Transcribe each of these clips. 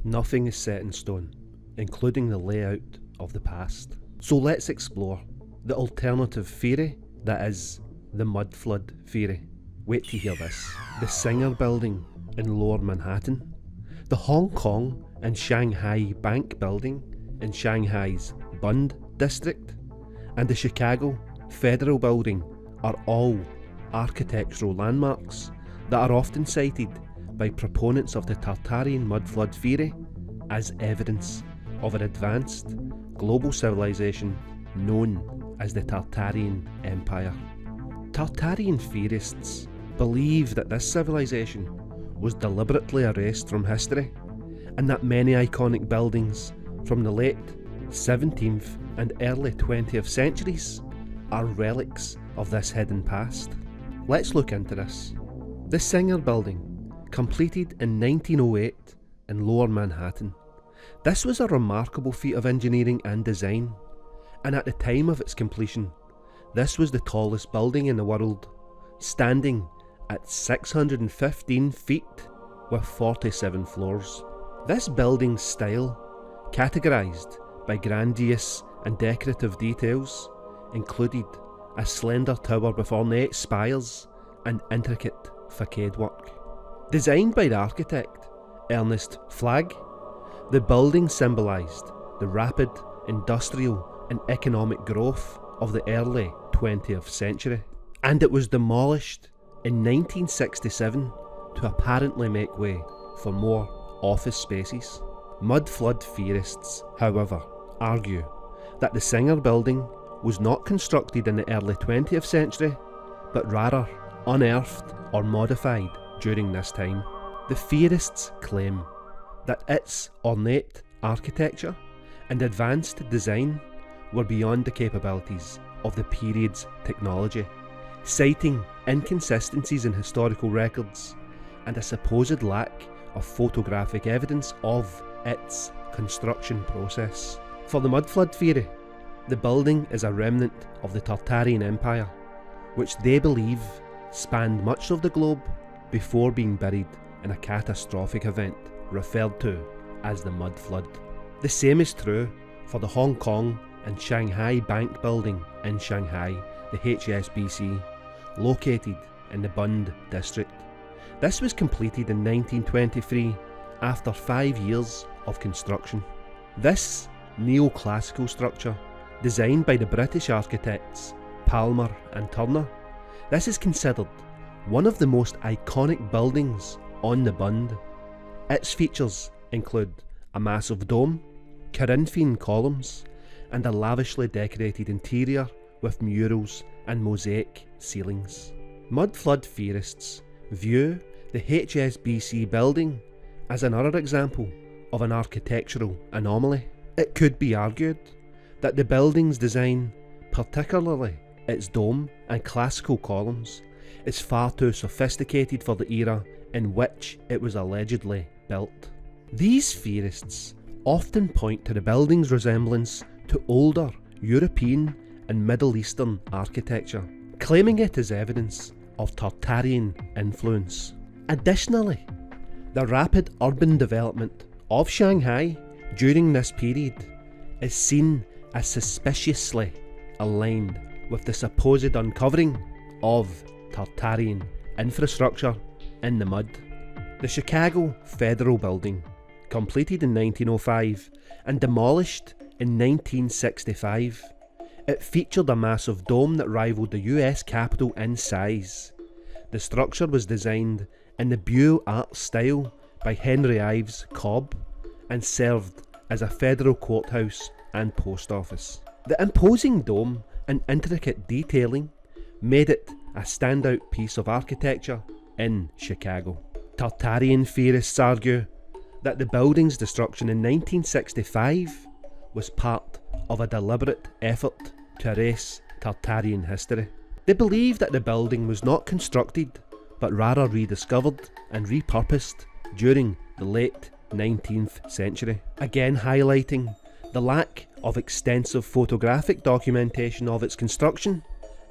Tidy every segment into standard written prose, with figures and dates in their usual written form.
Nothing is set in stone, including the layout of the past. So let's explore the alternative theory that is the Mudflood theory. Wait to hear this. The Singer Building in Lower Manhattan, the Hong Kong and Shanghai Bank Building in Shanghai's Bund District, and the Chicago Federal Building are all architectural landmarks that are often cited by proponents of the Tartarian mudflood theory as evidence of an advanced global civilization known as the Tartarian Empire. Tartarian theorists believe that this civilization was deliberately erased from history, and that many iconic buildings from the late 17th and early 20th centuries are relics of this hidden past. Let's look into this. The Singer Building, completed in 1908 in Lower Manhattan. This was a remarkable feat of engineering and design, and at the time of its completion, this was the tallest building in the world, standing at 615 feet with 47 floors. This building's style, categorised by grandiose and decorative details, included a slender tower with ornate spires and intricate facade work. Designed by the architect Ernest Flagg, the building symbolised the rapid industrial and economic growth of the early 20th century, and it was demolished in 1967 to apparently make way for more office spaces. Mudflood theorists, however, argue that the Singer Building was not constructed in the early 20th century, but rather unearthed or modified during this time. The theorists claim that its ornate architecture and advanced design were beyond the capabilities of the period's technology, citing inconsistencies in historical records and a supposed lack of photographic evidence of its construction process. For the Mudflood theory, the building is a remnant of the Tartarian Empire, which they believe spanned much of the globe before being buried in a catastrophic event referred to as the Mudflood. The same is true for the Hong Kong and Shanghai Bank Building in Shanghai, the HSBC, located in the Bund District. This was completed in 1923 after 5 years of construction. This neoclassical structure, designed by the British architects Palmer and Turner, this is considered one of the most iconic buildings on the Bund. Its features include a massive dome, Corinthian columns, and a lavishly decorated interior with murals and mosaic ceilings. Mudflood theorists view the HSBC building as another example of an architectural anomaly. It could be argued that the building's design, particularly its dome and classical columns, is far too sophisticated for the era in which it was allegedly built. These theorists often point to the building's resemblance to older European and Middle Eastern architecture, claiming it as evidence of Tartarian influence. Additionally, the rapid urban development of Shanghai during this period is seen as suspiciously aligned with the supposed uncovering of Tartarian infrastructure in the mud. The Chicago Federal Building, completed in 1905 and demolished in 1965, it featured a massive dome that rivaled the US Capitol in size. The structure was designed in the Beaux Arts style by Henry Ives Cobb and served as a federal courthouse and post office. The imposing dome and intricate detailing made it a standout piece of architecture in Chicago. Tartarian theorists argue that the building's destruction in 1965 was part of a deliberate effort to erase Tartarian history. They believe that the building was not constructed, but rather rediscovered and repurposed during the late 19th century, again highlighting the lack of extensive photographic documentation of its construction,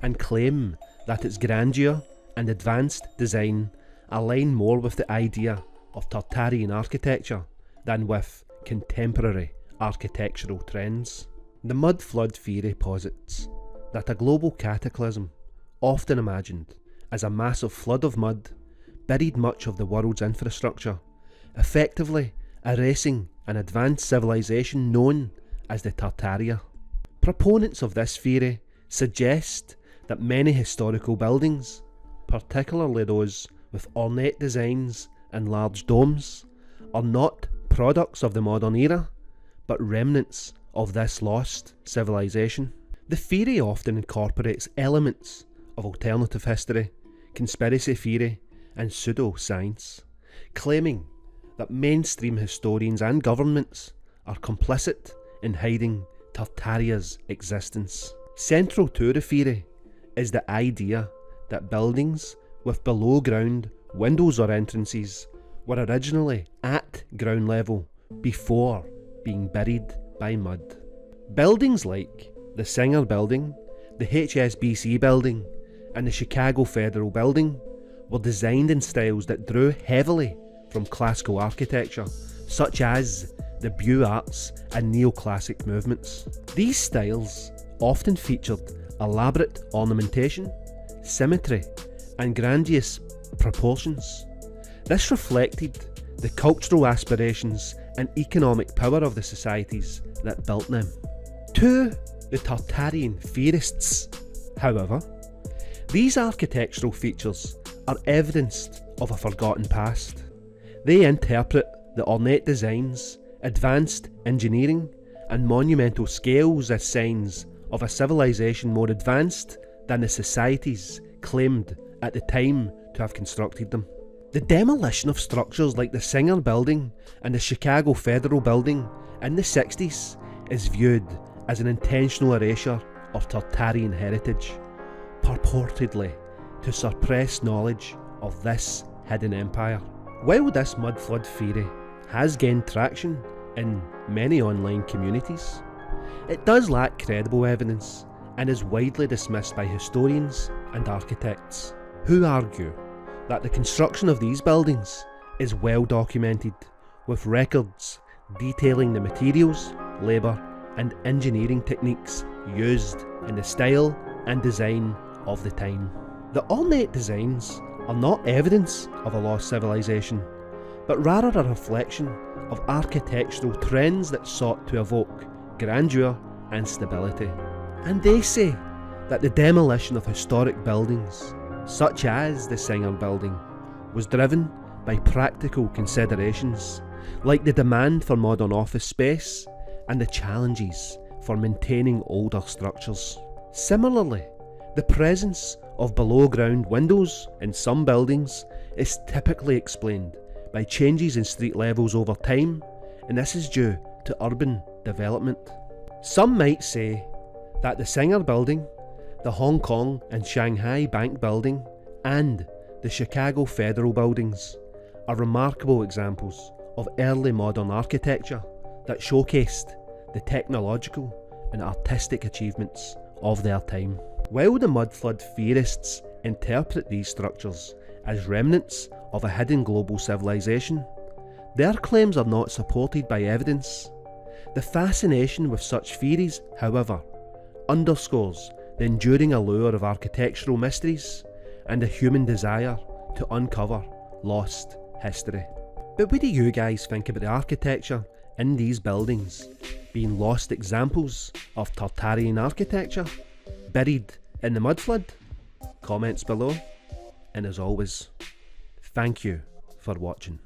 and claim that its grandeur and advanced design align more with the idea of Tartarian architecture than with contemporary architectural trends. The Mudflood theory posits that a global cataclysm, often imagined as a massive flood of mud, buried much of the world's infrastructure, effectively erasing an advanced civilization known as the Tartaria. Proponents of this theory suggest that many historical buildings, particularly those with ornate designs and large domes, are not products of the modern era, but remnants of this lost civilization. The theory often incorporates elements of alternative history, conspiracy theory, and pseudo-science, claiming that mainstream historians and governments are complicit in hiding Tartaria's existence. Central to the theory is the idea that buildings with below ground windows or entrances were originally at ground level before being buried by mud. Buildings like the Singer Building, the HSBC Building, and the Chicago Federal Building were designed in styles that drew heavily from classical architecture, such as the Beaux Arts and neoclassic movements. These styles often featured elaborate ornamentation, symmetry, and grandiose proportions. This reflected the cultural aspirations and economic power of the societies that built them. To the Tartarian theorists, however, these architectural features are evidence of a forgotten past. They interpret the ornate designs, advanced engineering, and monumental scales as signs of a civilization more advanced than the societies claimed at the time to have constructed them. The demolition of structures like the Singer Building and the Chicago Federal Building in the 60s is viewed as an intentional erasure of Tartarian heritage, purportedly to suppress knowledge of this hidden empire. While this Mudflood theory has gained traction in many online communities, it does lack credible evidence and is widely dismissed by historians and architects, who argue that the construction of these buildings is well documented, with records detailing the materials, labour, and engineering techniques used in the style and design of the time. The ornate designs are not evidence of a lost civilization, but rather a reflection of architectural trends that sought to evoke grandeur and stability. And they say that the demolition of historic buildings, such as the Singer Building, was driven by practical considerations like the demand for modern office space and the challenges for maintaining older structures. Similarly, the presence of below ground windows in some buildings is typically explained by changes in street levels over time, and this is due to urban development. Some might say that the Singer Building, the Hong Kong and Shanghai Bank Building, and the Chicago Federal Buildings are remarkable examples of early modern architecture that showcased the technological and artistic achievements of their time. While the Mudflood theorists interpret these structures as remnants of a hidden global civilization, their claims are not supported by evidence. The fascination with such theories, however, underscores the enduring allure of architectural mysteries and the human desire to uncover lost history. But what do you guys think about the architecture in these buildings being lost examples of Tartarian architecture buried in the Mudflood? Comments below, and as always, thank you for watching.